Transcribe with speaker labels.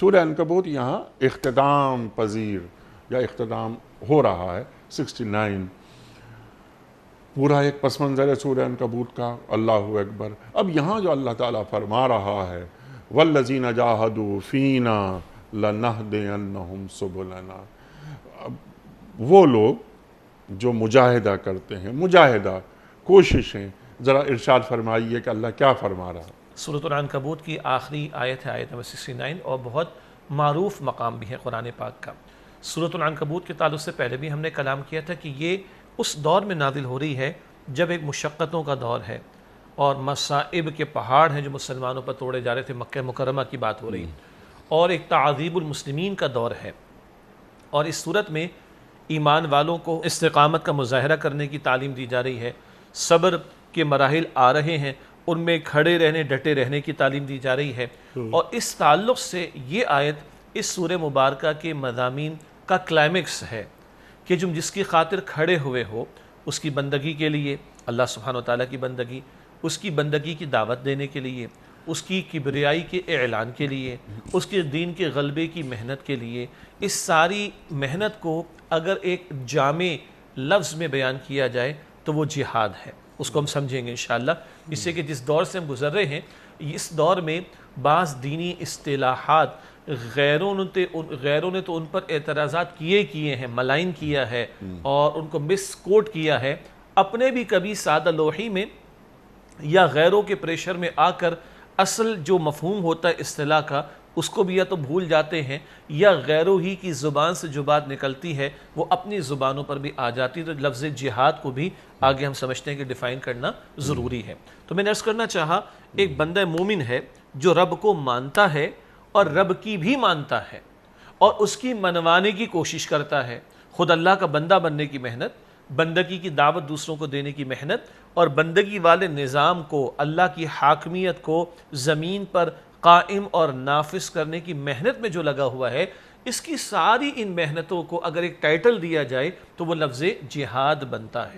Speaker 1: سورہ عنکبوت یہاں اختتام پذیر یا اختتام ہو رہا ہے 69 پورا ایک پس منظر ہے سورہ عنکبوت کا. اللہ اکبر. اب یہاں جو اللہ تعالیٰ فرما رہا ہے وَالَّذِينَ جَاهَدُوا فِينَا لَنَهْدِيَنَّهُمْ سُبُلَنَا، اب وہ لوگ جو مجاہدہ کرتے ہیں، مجاہدہ کوششیں، ذرا ارشاد فرمائیے کہ اللہ کیا فرما رہا ہے.
Speaker 2: سورۃ العنکبوت کی آخری آیت ہے، آیت نمبر 69، اور بہت معروف مقام بھی ہے قرآن پاک کا. سورۃ العنکبوت کے تعلق سے پہلے بھی ہم نے کلام کیا تھا کہ یہ اس دور میں نازل ہو رہی ہے جب ایک مشقتوں کا دور ہے اور مصائب کے پہاڑ ہیں جو مسلمانوں پر توڑے جا رہے تھے. مکہ مکرمہ کی بات ہو رہی اور ایک تعذیب المسلمین کا دور ہے، اور اس صورت میں ایمان والوں کو استقامت کا مظاہرہ کرنے کی تعلیم دی جا رہی ہے. صبر کے مراحل آ رہے ہیں، ان میں کھڑے رہنے، ڈٹے رہنے کی تعلیم دی جا رہی ہے. اور اس تعلق سے یہ آیت اس سورہ مبارکہ کے مضامین کا کلائمیکس ہے کہ جس کی خاطر کھڑے ہوئے ہو اس کی بندگی کے لیے، اللہ سبحانہ و تعالیٰ کی بندگی، اس کی بندگی کی دعوت دینے کے لیے، اس کی کبریائی کے اعلان کے لیے، اس کے دین کے غلبے کی محنت کے لیے، اس ساری محنت کو اگر ایک جامع لفظ میں بیان کیا جائے تو وہ جہاد ہے. اس کو ہم سمجھیں گے انشاءاللہ. اس سے کہ جس دور سے ہم گزر رہے ہیں اس دور میں بعض دینی اصطلاحات غیروں نے تو ان پر اعتراضات کیے ہیں، ملائن کیا ہے اور ان کو مس کوٹ کیا ہے. اپنے بھی کبھی سادہ لوحی میں یا غیروں کے پریشر میں آ کر اصل جو مفہوم ہوتا ہے اصطلاح کا اس کو بھی یا تو بھول جاتے ہیں یا غیروں ہی کی زبان سے جو بات نکلتی ہے وہ اپنی زبانوں پر بھی آ جاتی ہے. تو لفظ جہاد کو بھی آگے ہم سمجھتے ہیں کہ ڈیفائن کرنا ضروری ہے. تو میں نے عرض کرنا چاہا ایک بندہ مومن ہے جو رب کو مانتا ہے اور رب کی بھی مانتا ہے اور اس کی منوانے کی کوشش کرتا ہے. خود اللہ کا بندہ بننے کی محنت، بندگی کی دعوت دوسروں کو دینے کی محنت اور بندگی والے نظام کو، اللہ کی حاکمیت کو زمین پر قائم اور نافذ کرنے کی محنت میں جو لگا ہوا ہے، اس کی ساری ان محنتوں کو اگر ایک ٹائٹل دیا جائے تو وہ لفظ جہاد بنتا ہے.